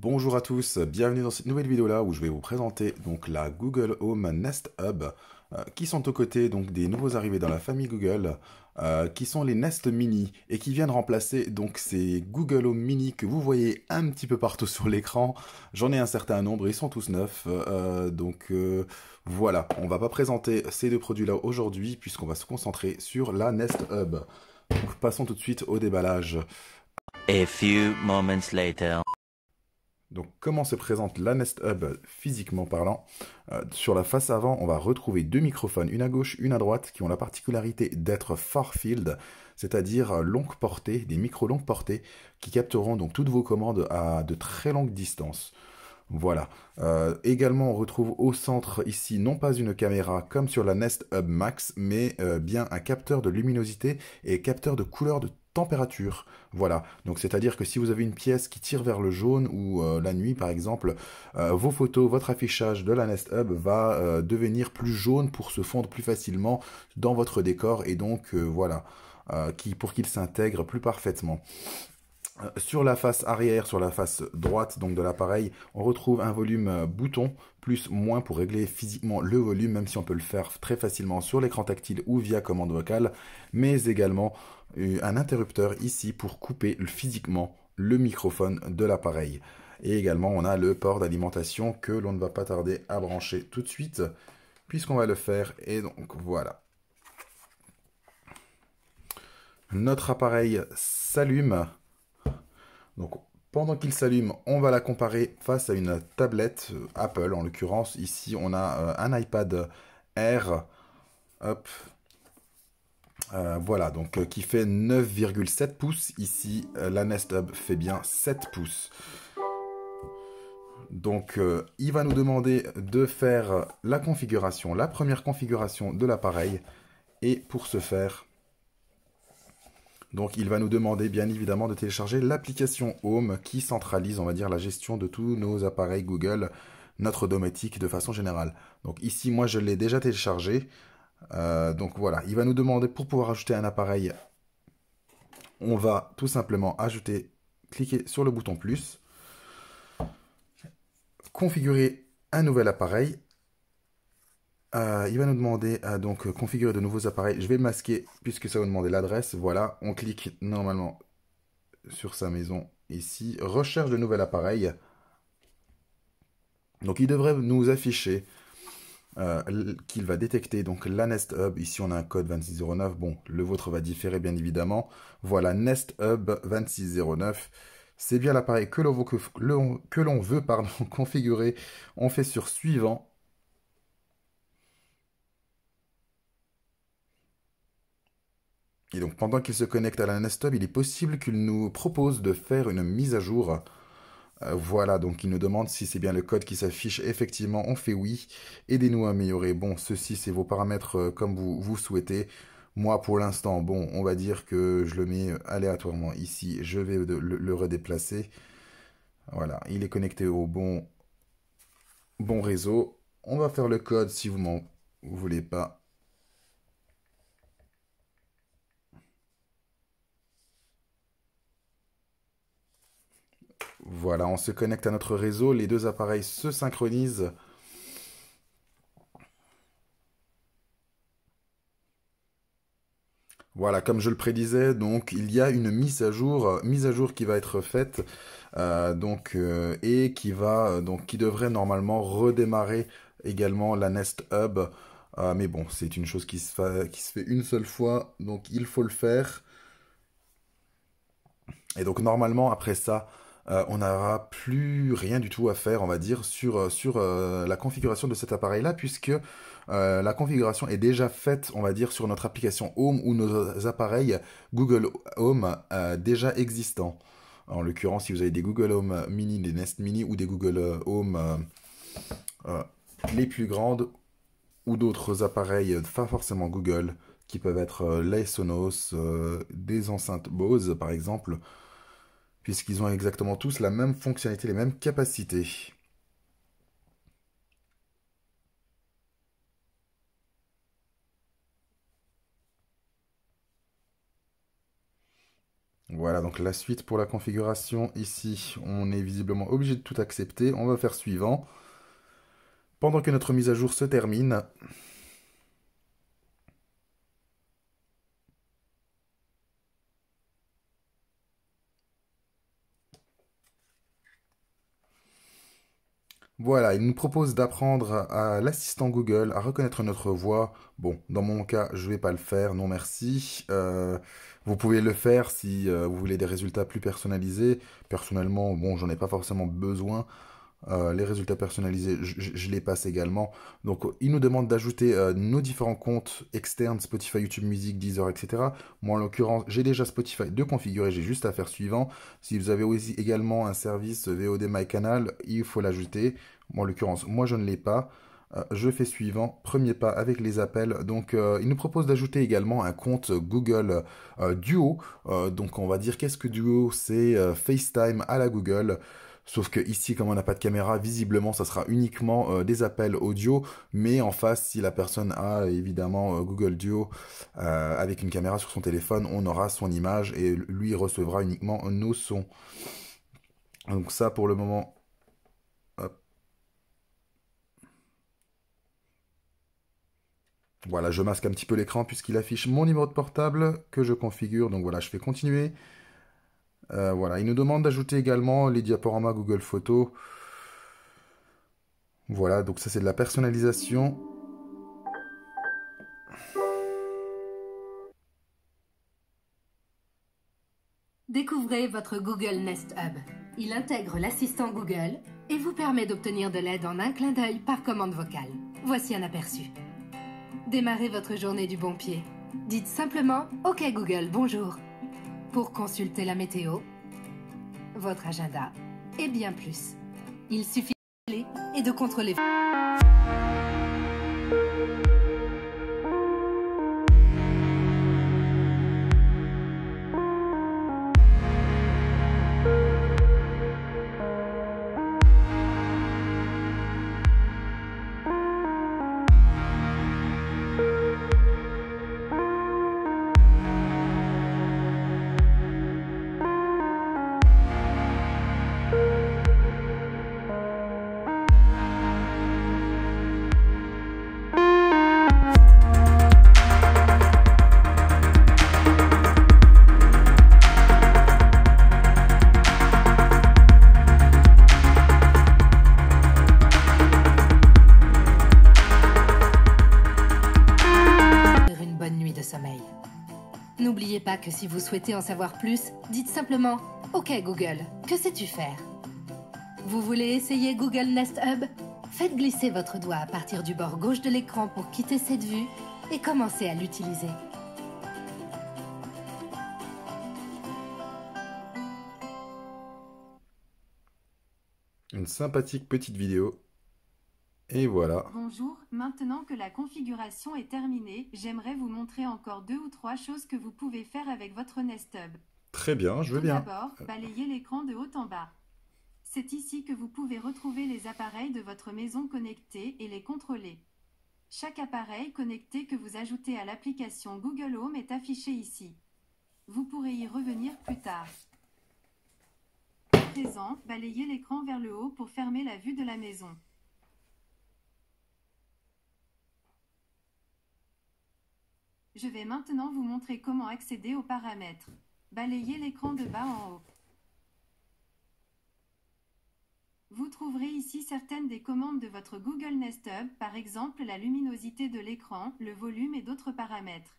Bonjour à tous, bienvenue dans cette nouvelle vidéo là où je vais vous présenter donc la Google Home Nest Hub qui sont aux côtés donc des nouveaux arrivés dans la famille Google qui sont les Nest Mini et qui viennent remplacer donc ces Google Home Mini que vous voyez un petit peu partout sur l'écran. J'en ai un certain nombre, ils sont tous neufs voilà, on va pas présenter ces deux produits là aujourd'hui puisqu'on va se concentrer sur la Nest Hub. Donc passons tout de suite au déballage. A few moments later. Donc, comment se présente la Nest Hub physiquement parlant? Sur la face avant, on va retrouver deux microphones, une à gauche, une à droite, qui ont la particularité d'être far field, c'est-à-dire longue portée, des micros longue portée, qui capteront donc toutes vos commandes à de très longues distances. Voilà. Également, on retrouve au centre ici non pas une caméra comme sur la Nest Hub Max, mais bien un capteur de luminosité et capteur de couleur de température. Voilà. Donc c'est-à-dire que si vous avez une pièce qui tire vers le jaune ou la nuit par exemple, vos photos, votre affichage de la Nest Hub va devenir plus jaune pour se fondre plus facilement dans votre décor et donc voilà, pour qu'il s'intègre plus parfaitement. Sur la face arrière, sur la face droite donc de l'appareil, on retrouve un volume bouton, plus moins pour régler physiquement le volume, même si on peut le faire très facilement sur l'écran tactile ou via commande vocale, mais également un interrupteur ici pour couper physiquement le microphone de l'appareil. Et également, on a le port d'alimentation que l'on ne va pas tarder à brancher tout de suite, puisqu'on va le faire. Et donc voilà. Notre appareil s'allume. Donc, pendant qu'il s'allume, on va la comparer face à une tablette Apple. En l'occurrence, ici, on a un iPad Air. Hop. Voilà, donc qui fait 9,7 pouces. Ici, la Nest Hub fait bien 7 pouces. Donc, il va nous demander de faire la configuration, la première configuration de l'appareil. Et pour ce faire, donc il va nous demander bien évidemment de télécharger l'application Home qui centralise, on va dire, la gestion de tous nos appareils Google, notre domotique de façon générale. Donc ici, moi, je l'ai déjà téléchargé. Donc voilà, il va nous demander pour pouvoir ajouter un appareil, on va tout simplement ajouter, cliquer sur le bouton plus, configurer un nouvel appareil. Il va nous demander donc configurer de nouveaux appareils. Je vais le masquer puisque ça va nous demander l'adresse. Voilà, on clique normalement sur sa maison ici. Recherche de nouvel appareil. Donc il devrait nous afficher qu'il va détecter donc la Nest Hub. Ici on a un code 2609. Bon, le vôtre va différer bien évidemment. Voilà, Nest Hub 2609. C'est bien l'appareil que l'on veut pardon, configurer. On fait sur suivant. Et donc pendant qu'il se connecte à la Nest Hub, il est possible qu'il nous propose de faire une mise à jour. Voilà, donc il nous demande si c'est bien le code qui s'affiche. Effectivement, on fait oui. Aidez-nous à améliorer. Bon, ceci, c'est vos paramètres comme vous souhaitez. Moi, pour l'instant, bon, on va dire que je le mets aléatoirement ici. Je vais le redéplacer. Voilà, il est connecté au bon réseau. On va faire le code si vous m'en voulez pas. Voilà, on se connecte à notre réseau. Les deux appareils se synchronisent. Voilà, comme je le prédisais, donc il y a une mise à jour qui va être faite, et qui devrait normalement redémarrer également la Nest Hub. Mais bon, c'est une chose qui se fait une seule fois, donc il faut le faire. Et donc normalement après ça, on n'aura plus rien du tout à faire, on va dire, sur la configuration de cet appareil-là, puisque la configuration est déjà faite, on va dire, sur notre application Home ou nos appareils Google Home déjà existants. En l'occurrence, si vous avez des Google Home Mini, des Nest Mini ou des Google Home euh, les plus grandes ou d'autres appareils, pas forcément Google, qui peuvent être les Sonos, des enceintes Bose par exemple, puisqu'ils ont exactement tous la même fonctionnalité, les mêmes capacités. Voilà, donc la suite pour la configuration, ici, on est visiblement obligé de tout accepter. On va faire suivant. Pendant que notre mise à jour se termine, voilà, il nous propose d'apprendre à l'assistant Google à reconnaître notre voix. Bon, dans mon cas, je vais pas le faire, non merci. Vous pouvez le faire si vous voulez des résultats plus personnalisés. Personnellement, bon, j'en ai pas forcément besoin. Les résultats personnalisés, je les passe également. Donc, il nous demande d'ajouter nos différents comptes externes, Spotify, YouTube Music, Deezer, etc. Moi, en l'occurrence, j'ai déjà Spotify de configurer, j'ai juste à faire suivant. Si vous avez aussi également un service VOD MyCanal, il faut l'ajouter. Moi, en l'occurrence, moi, je ne l'ai pas. Je fais suivant, premier pas avec les appels. Donc, il nous propose d'ajouter également un compte Google Duo. Donc, on va dire qu'est-ce que Duo? C'est FaceTime à la Google. Sauf que ici, comme on n'a pas de caméra, visiblement, ça sera uniquement des appels audio. Mais en face, si la personne a évidemment Google Duo avec une caméra sur son téléphone, on aura son image et lui recevra uniquement nos sons. Donc ça, pour le moment, hop. Voilà, je masque un petit peu l'écran puisqu'il affiche mon numéro de portable que je configure. Donc voilà, je fais continuer. Voilà, il nous demande d'ajouter également les diaporamas Google Photos. Voilà, donc ça c'est de la personnalisation. Découvrez votre Google Nest Hub. Il intègre l'assistant Google et vous permet d'obtenir de l'aide en un clin d'œil par commande vocale. Voici un aperçu. Démarrez votre journée du bon pied. Dites simplement « Ok Google, bonjour » pour consulter la météo, votre agenda et bien plus. Il suffit d'appeler et de contrôler. N'oubliez pas que si vous souhaitez en savoir plus, dites simplement « Ok Google, que sais-tu faire ?» Vous voulez essayer Google Nest Hub? Faites glisser votre doigt à partir du bord gauche de l'écran pour quitter cette vue et commencez à l'utiliser. Une sympathique petite vidéo. Et voilà. Bonjour, maintenant que la configuration est terminée, j'aimerais vous montrer encore 2 ou 3 choses que vous pouvez faire avec votre Nest Hub. Très bien, je veux Tout bien. d'abord, balayez l'écran de haut en bas. C'est ici que vous pouvez retrouver les appareils de votre maison connectés et les contrôler. Chaque appareil connecté que vous ajoutez à l'application Google Home est affiché ici. Vous pourrez y revenir plus tard. À présent, balayez l'écran vers le haut pour fermer la vue de la maison. Je vais maintenant vous montrer comment accéder aux paramètres. Balayez l'écran de bas en haut. Vous trouverez ici certaines des commandes de votre Google Nest Hub, par exemple la luminosité de l'écran, le volume et d'autres paramètres.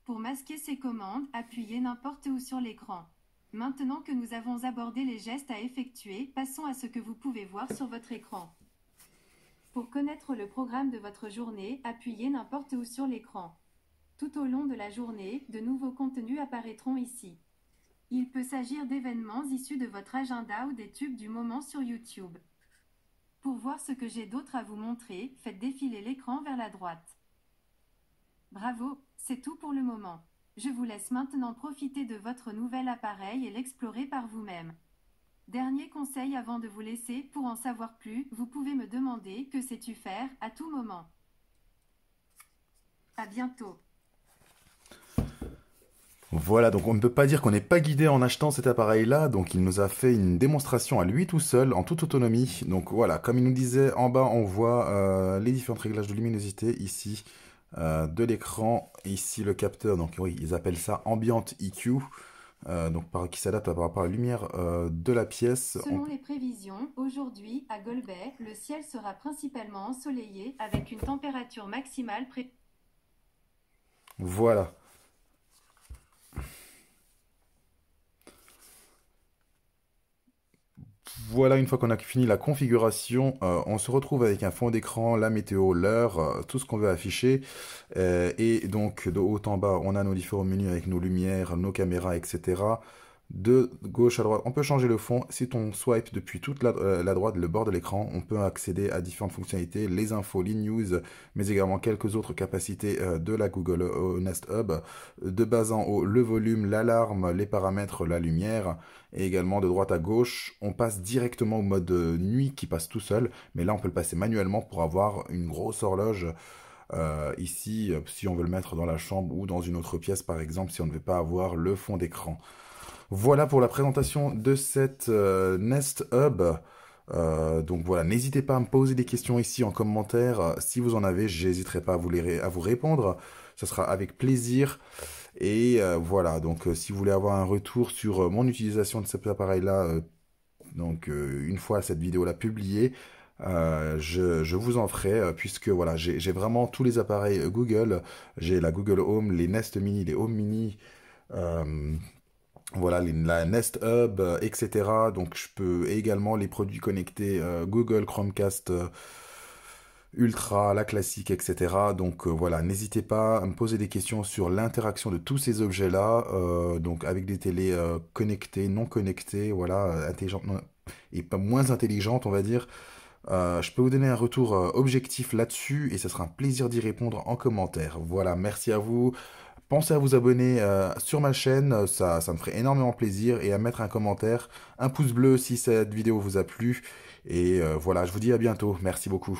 Pour masquer ces commandes, appuyez n'importe où sur l'écran. Maintenant que nous avons abordé les gestes à effectuer, passons à ce que vous pouvez voir sur votre écran. Pour connaître le programme de votre journée, appuyez n'importe où sur l'écran. Tout au long de la journée, de nouveaux contenus apparaîtront ici. Il peut s'agir d'événements issus de votre agenda ou des tubes du moment sur YouTube. Pour voir ce que j'ai d'autre à vous montrer, faites défiler l'écran vers la droite. Bravo, c'est tout pour le moment. Je vous laisse maintenant profiter de votre nouvel appareil et l'explorer par vous-même. Dernier conseil avant de vous laisser, pour en savoir plus, vous pouvez me demander « Que sais-tu faire ?» à tout moment. À bientôt. Voilà, donc on ne peut pas dire qu'on n'est pas guidé en achetant cet appareil-là, donc il nous a fait une démonstration à lui tout seul, en toute autonomie. Donc voilà, comme il nous disait, en bas on voit les différents réglages de luminosité, ici de l'écran, ici le capteur, donc oui, ils appellent ça Ambient EQ, qui s'adapte par rapport à la lumière de la pièce. Selon les prévisions, aujourd'hui, à Golbey, le ciel sera principalement ensoleillé avec une température maximale Voilà. Voilà, une fois qu'on a fini la configuration, on se retrouve avec un fond d'écran, la météo, l'heure, tout ce qu'on veut afficher. Et donc, de haut en bas, on a nos différents menus avec nos lumières, nos caméras, etc. De gauche à droite, on peut changer le fond. Si on swipe depuis toute la droite, le bord de l'écran, on peut accéder à différentes fonctionnalités, les infos, les news, mais également quelques autres capacités de la Google Nest Hub. De bas en haut, le volume, l'alarme, les paramètres, la lumière. Et également de droite à gauche, on passe directement au mode nuit qui passe tout seul. Mais là, on peut le passer manuellement pour avoir une grosse horloge. Ici, si on veut le mettre dans la chambre ou dans une autre pièce, par exemple, si on ne veut pas avoir le fond d'écran. Voilà pour la présentation de cette Nest Hub. Donc voilà, n'hésitez pas à me poser des questions ici en commentaire. Si vous en avez, j'hésiterai pas à vous répondre. Ce sera avec plaisir. Et voilà, donc si vous voulez avoir un retour sur mon utilisation de cet appareil-là, une fois cette vidéo-là publiée, je vous en ferai, puisque voilà, j'ai vraiment tous les appareils Google. J'ai la Google Home, les Nest Mini, les Home Mini. Voilà, la Nest Hub, etc. Donc je peux également les produits connectés Google Chromecast Ultra, la classique, etc. Donc voilà, n'hésitez pas à me poser des questions sur l'interaction de tous ces objets-là, donc avec des télés connectées, non connectées, voilà, intelligentes et pas moins intelligentes, on va dire. Je peux vous donner un retour objectif là-dessus et ce sera un plaisir d'y répondre en commentaire. Voilà, merci à vous. Pensez à vous abonner sur ma chaîne, ça me ferait énormément plaisir, et à mettre un commentaire, un pouce bleu si cette vidéo vous a plu. Et voilà, je vous dis à bientôt. Merci beaucoup.